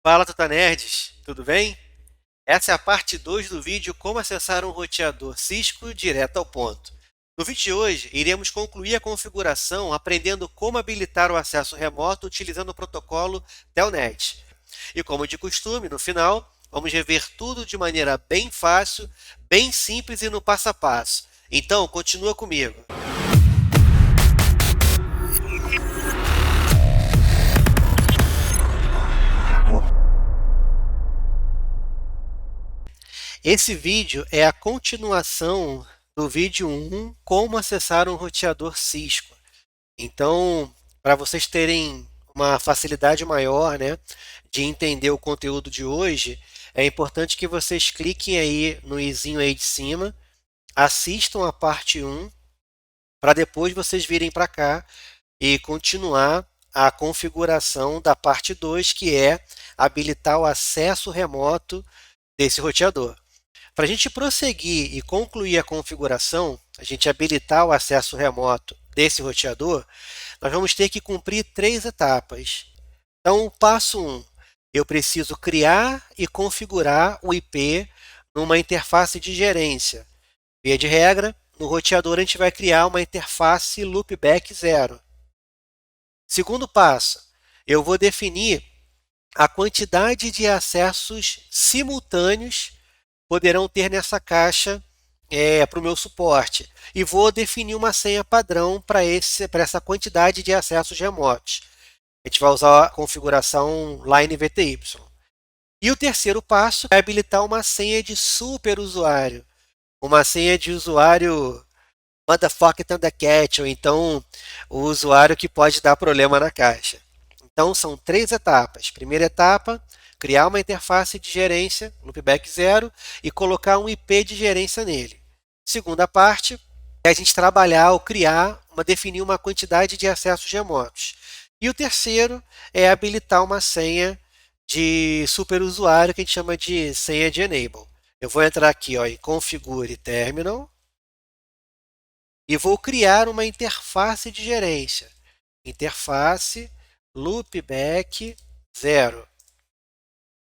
Fala, Tutanerds, tudo bem? Essa é a parte 2 do vídeo Como acessar um roteador Cisco direto ao ponto. No vídeo de hoje, iremos concluir a configuração aprendendo como habilitar o acesso remoto utilizando o protocolo Telnet. E como de costume, no final, vamos rever tudo de maneira bem fácil, bem simples e no passo a passo. Então, continua comigo. Esse vídeo é a continuação do vídeo 1, como acessar um roteador Cisco. Então, para vocês terem uma facilidade maior, né, de entender o conteúdo de hoje, é importante que vocês cliquem aí no izinho aí de cima, assistam a parte 1, para depois vocês virem para cá e continuar a configuração da parte 2, que é habilitar o acesso remoto desse roteador. Para a gente prosseguir e concluir a configuração, a gente habilitar o acesso remoto desse roteador, nós vamos ter que cumprir 3 etapas. Então, passo 1, eu preciso criar e configurar o IP numa interface de gerência. Via de regra, no roteador a gente vai criar uma interface loopback 0. Segundo passo, eu vou definir a quantidade de acessos simultâneos poderão ter nessa caixa para o meu suporte. E vou definir uma senha padrão para essa quantidade de acessos remotos. A gente vai usar a configuração Line VTY. E o terceiro passo é habilitar uma senha de superusuário. Uma senha de usuário motherfucker Thundercat, ou então o usuário que pode dar problema na caixa. Então, são 3 etapas. Primeira etapa, criar uma interface de gerência, loopback 0, e colocar um IP de gerência nele. Segunda parte, é a gente trabalhar ou criar, definir uma quantidade de acessos remotos. E o terceiro é habilitar uma senha de superusuário, que a gente chama de senha de enable. Eu vou entrar aqui em configure terminal e vou criar uma interface de gerência. Interface loopback 0.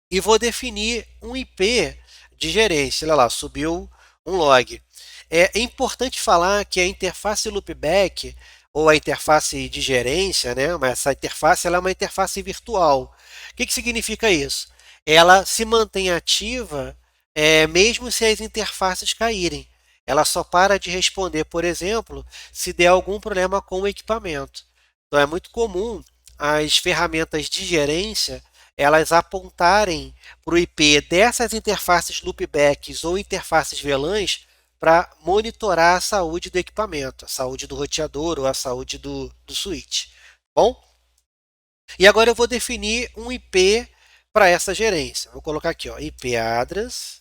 E vou definir um IP de gerência. Olha lá, subiu um log. É importante falar que a interface loopback, ou a interface de gerência, né? Essa interface ela é uma interface virtual. O que significa isso? Ela se mantém ativa mesmo se as interfaces caírem. Ela só para de responder, por exemplo, se der algum problema com o equipamento. Então é muito comum as ferramentas de gerência elas apontarem para o IP dessas interfaces loopbacks ou interfaces VLANs para monitorar a saúde do equipamento, a saúde do roteador ou a saúde do switch. Bom? E agora eu vou definir um IP para essa gerência. Vou colocar aqui, IP address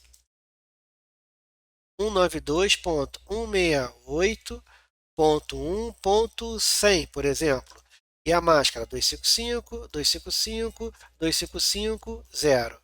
192.168.1.100, por exemplo. E a máscara 255.255.255.0.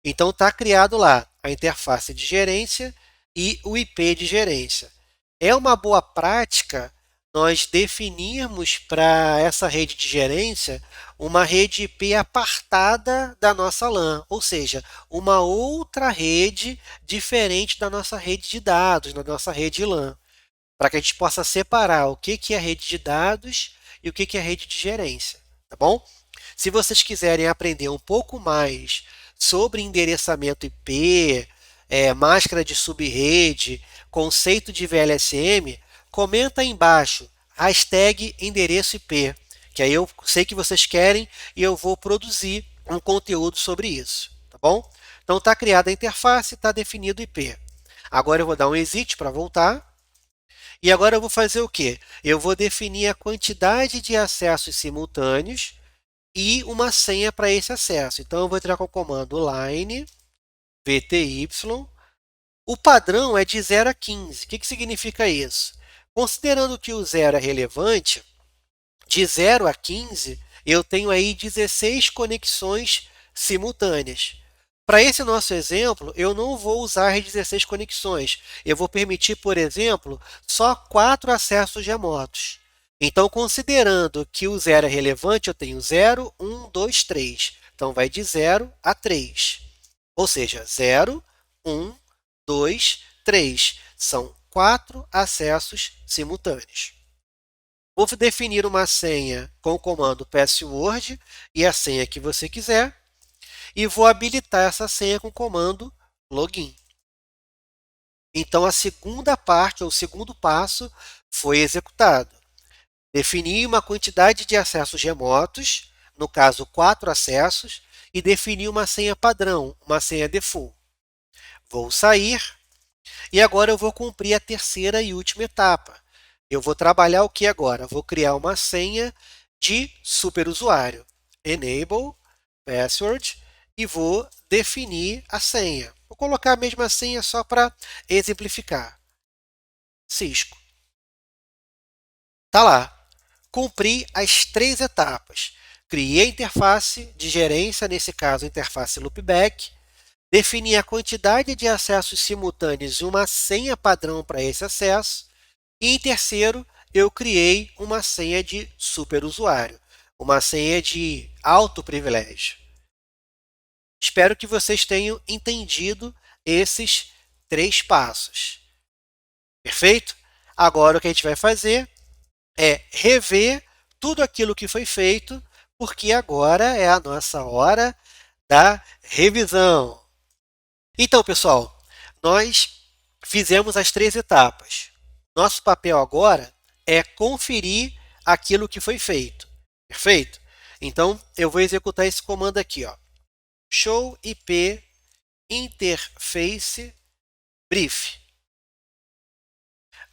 Então está criado lá a interface de gerência e o IP de gerência. É uma boa prática nós definirmos para essa rede de gerência uma rede IP apartada da nossa LAN, ou seja, uma outra rede diferente da nossa rede de dados, da nossa rede LAN, para que a gente possa separar o que é rede de dados e o que é rede de gerência, tá bom? Se vocês quiserem aprender um pouco mais sobre endereçamento IP, máscara de subrede, conceito de VLSM, comenta aí embaixo, hashtag endereço IP, que aí eu sei que vocês querem e eu vou produzir um conteúdo sobre isso, tá bom? Então está criada a interface, está definido o IP. Agora eu vou dar um exit para voltar. E agora eu vou fazer o quê? Eu vou definir a quantidade de acessos simultâneos e uma senha para esse acesso. Então, eu vou entrar com o comando line VTY. O padrão é de 0 a 15. O que significa isso? Considerando que o 0 é relevante, de 0 a 15, eu tenho aí 16 conexões simultâneas. Para esse nosso exemplo, eu não vou usar as 16 conexões. Eu vou permitir, por exemplo, só 4 acessos remotos. Então, considerando que o 0 é relevante, eu tenho 0, 1, 2, 3. Então, vai de 0 a 3. Ou seja, 0, 1, 2, 3. São 4 acessos simultâneos. Vou definir uma senha com o comando password e a senha que você quiser. E vou habilitar essa senha com o comando login. Então, a segunda parte, ou o segundo passo, foi executado. Defini uma quantidade de acessos remotos, no caso, 4 acessos, e defini uma senha padrão, uma senha default. Vou sair e agora eu vou cumprir a terceira e última etapa. Eu vou trabalhar o que agora? Vou criar uma senha de superusuário. Enable password e vou definir a senha. Vou colocar a mesma senha só para exemplificar. Cisco. Tá lá. Cumpri as 3 etapas. Criei a interface de gerência, nesse caso, a interface loopback. Defini a quantidade de acessos simultâneos e uma senha padrão para esse acesso. E, em terceiro, eu criei uma senha de superusuário, uma senha de alto privilégio. Espero que vocês tenham entendido esses 3 passos. Perfeito? Agora, o que a gente vai fazer é rever tudo aquilo que foi feito, porque agora é a nossa hora da revisão. Então, pessoal, nós fizemos as 3 etapas. Nosso papel agora é conferir aquilo que foi feito. Perfeito? Então, eu vou executar esse comando aqui, ó. Show IP interface brief.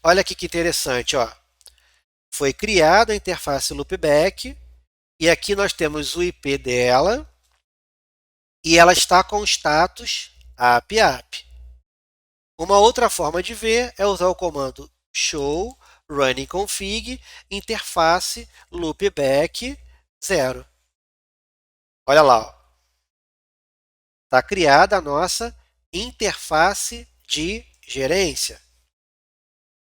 Olha aqui que interessante, ó. Foi criada a interface loopback e aqui nós temos o IP dela e ela está com o status app. Uma outra forma de ver é usar o comando show running config interface loopback 0. Olha lá, está criada a nossa interface de gerência.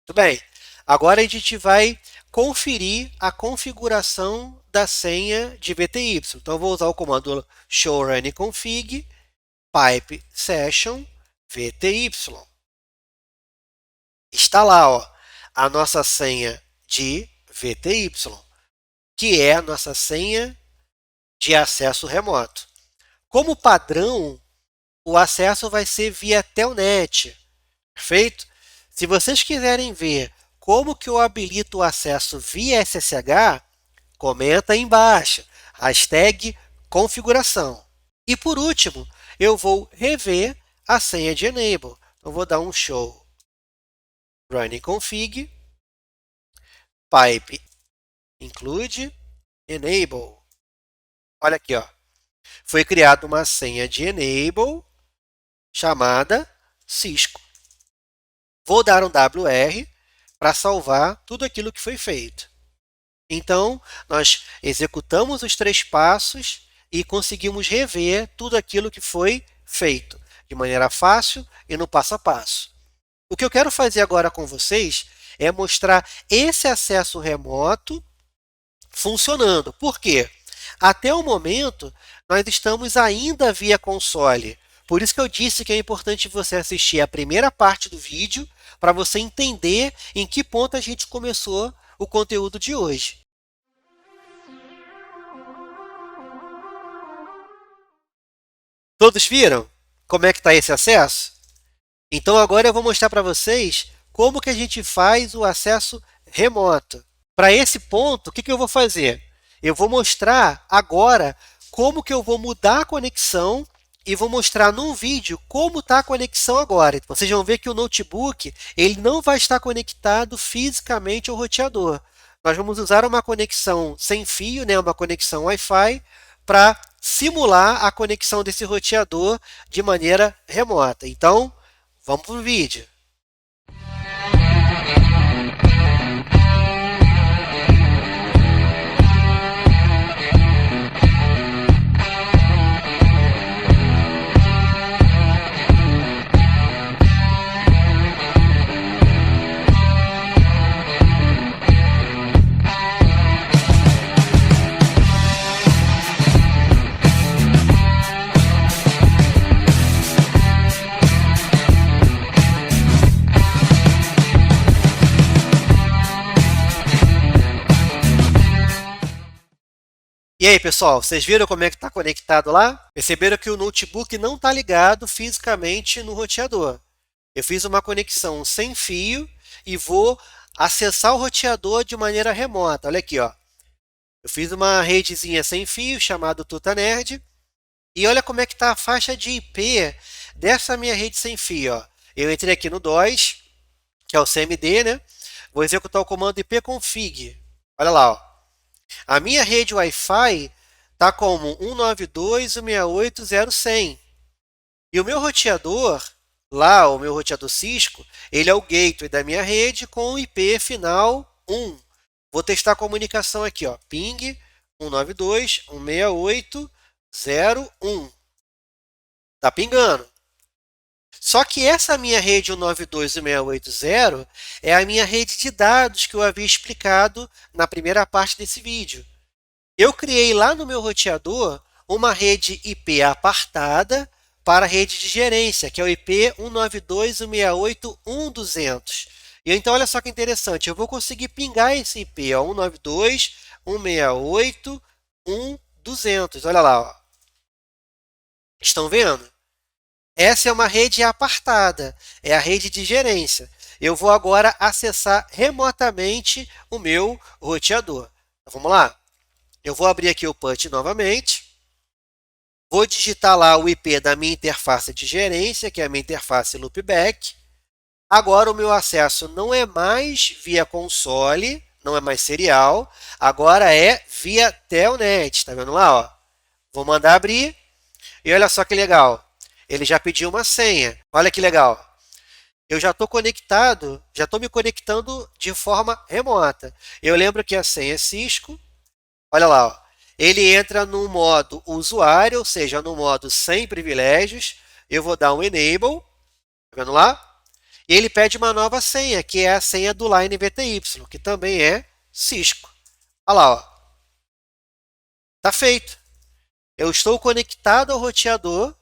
Muito bem, agora a gente vai conferir a configuração da senha de VTY. Então, eu vou usar o comando show running config pipe session VTY. Está lá, ó, a nossa senha de VTY, que é a nossa senha de acesso remoto. Como padrão, o acesso vai ser via Telnet, perfeito? Se vocês quiserem ver como que eu habilito o acesso via SSH, comenta aí embaixo, hashtag configuração. E por último, eu vou rever a senha de enable. Então, vou dar um show running config pipe include enable. Olha aqui, ó. Foi criada uma senha de enable chamada Cisco. Vou dar um WR para salvar tudo aquilo que foi feito. Então, nós executamos os 3 passos e conseguimos rever tudo aquilo que foi feito, de maneira fácil e no passo a passo. O que eu quero fazer agora com vocês é mostrar esse acesso remoto funcionando. Por quê? Até o momento, nós estamos ainda via console. Por isso que eu disse que é importante você assistir a primeira parte do vídeo para você entender em que ponto a gente começou o conteúdo de hoje. Todos viram como é que está esse acesso? Então, agora eu vou mostrar para vocês como que a gente faz o acesso remoto. Para esse ponto, o que eu vou fazer? Eu vou mostrar agora como que eu vou mudar a conexão e vou mostrar num vídeo como está a conexão agora. Vocês vão ver que o notebook ele não vai estar conectado fisicamente ao roteador. Nós vamos usar uma conexão sem fio, né, uma conexão Wi-Fi, para simular a conexão desse roteador de maneira remota. Então, vamos para o vídeo. E aí, pessoal, vocês viram como é que está conectado lá? Perceberam que o notebook não está ligado fisicamente no roteador. Eu fiz uma conexão sem fio e vou acessar o roteador de maneira remota. Olha aqui, ó. Eu fiz uma redezinha sem fio chamada TutaNerd. E olha como é que está a faixa de IP dessa minha rede sem fio. Ó. Eu entrei aqui no DOS, que é o CMD, né? Vou executar o comando ipconfig. Olha lá, ó. A minha rede Wi-Fi está como 192.168.0.100. E o meu roteador, lá, o meu roteador Cisco, ele é o gateway da minha rede com o IP final 1. Vou testar a comunicação aqui, ó. Ping 192.168.0.1. Tá pingando. Só que essa minha rede 192.168.0 é a minha rede de dados que eu havia explicado na primeira parte desse vídeo. Eu criei lá no meu roteador uma rede IP apartada para a rede de gerência, que é o IP 192.168.1.200. E então, olha só que interessante, eu vou conseguir pingar esse IP, 192.168.1.200. Olha lá, ó. Estão vendo? Essa é uma rede apartada, é a rede de gerência. Eu vou agora acessar remotamente o meu roteador. Então, vamos lá? Eu vou abrir aqui o PUT novamente. Vou digitar lá o IP da minha interface de gerência, que é a minha interface loopback. Agora o meu acesso não é mais via console, não é mais serial, agora é via telnet. Está vendo lá? Ó? Vou mandar abrir e olha só que legal. Ele já pediu uma senha. Olha que legal. Eu já estou conectado, já estou me conectando de forma remota. Eu lembro que a senha é Cisco. Olha lá, ó. Ele entra no modo usuário, ou seja, no modo sem privilégios. Eu vou dar um enable, tá vendo lá? E ele pede uma nova senha, que é a senha do Line VTY, que também é Cisco. Olha lá, ó. Tá feito. Eu estou conectado ao roteador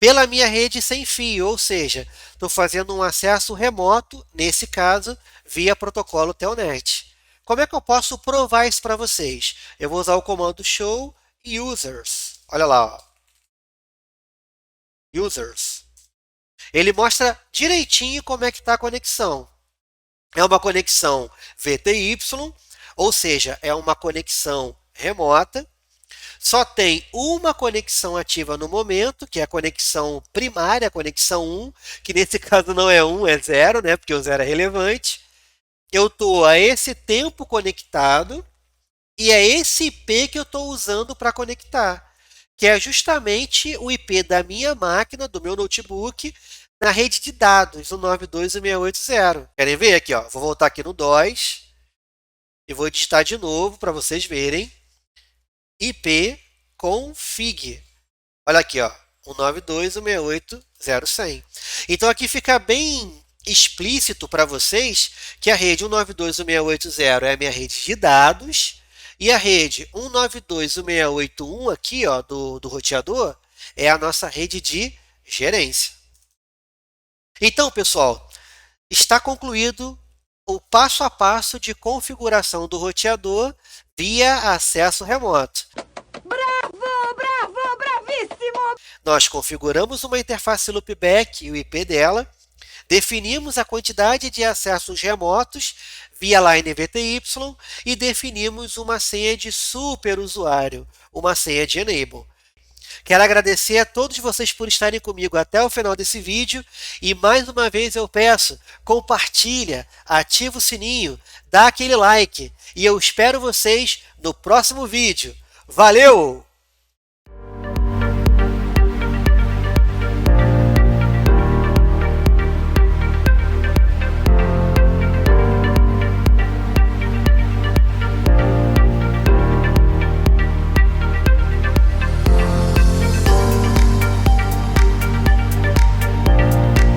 pela minha rede sem fio, ou seja, estou fazendo um acesso remoto, nesse caso, via protocolo Telnet. Como é que eu posso provar isso para vocês? Eu vou usar o comando show users. Olha lá, ó. Users. Ele mostra direitinho como é que está a conexão. É uma conexão VTY, ou seja, é uma conexão remota. Só tem uma conexão ativa no momento, que é a conexão primária, a conexão 1, que nesse caso não é 1, é 0, né? Porque o 0 é relevante. Eu estou a esse tempo conectado e é esse IP que eu estou usando para conectar, que é justamente o IP da minha máquina, do meu notebook, na rede de dados, o 92.168.0. Querem ver aqui? Ó? Vou voltar aqui no DOS e vou digitar de novo para vocês verem. ipconfig. Olha aqui, ó, 192.168.0.100. Então aqui fica bem explícito para vocês que a rede 192.168.0 é a minha rede de dados e a rede 192.168.1 aqui, ó, do roteador é a nossa rede de gerência. Então, pessoal, está concluído o passo a passo de configuração do roteador via acesso remoto. Bravo, bravo, bravíssimo! Nós configuramos uma interface loopback e o IP dela, definimos a quantidade de acessos remotos via Line VTY e definimos uma senha de superusuário, uma senha de enable. Quero agradecer a todos vocês por estarem comigo até o final desse vídeo e mais uma vez eu peço, compartilha, ativa o sininho, dá aquele like e eu espero vocês no próximo vídeo. Valeu!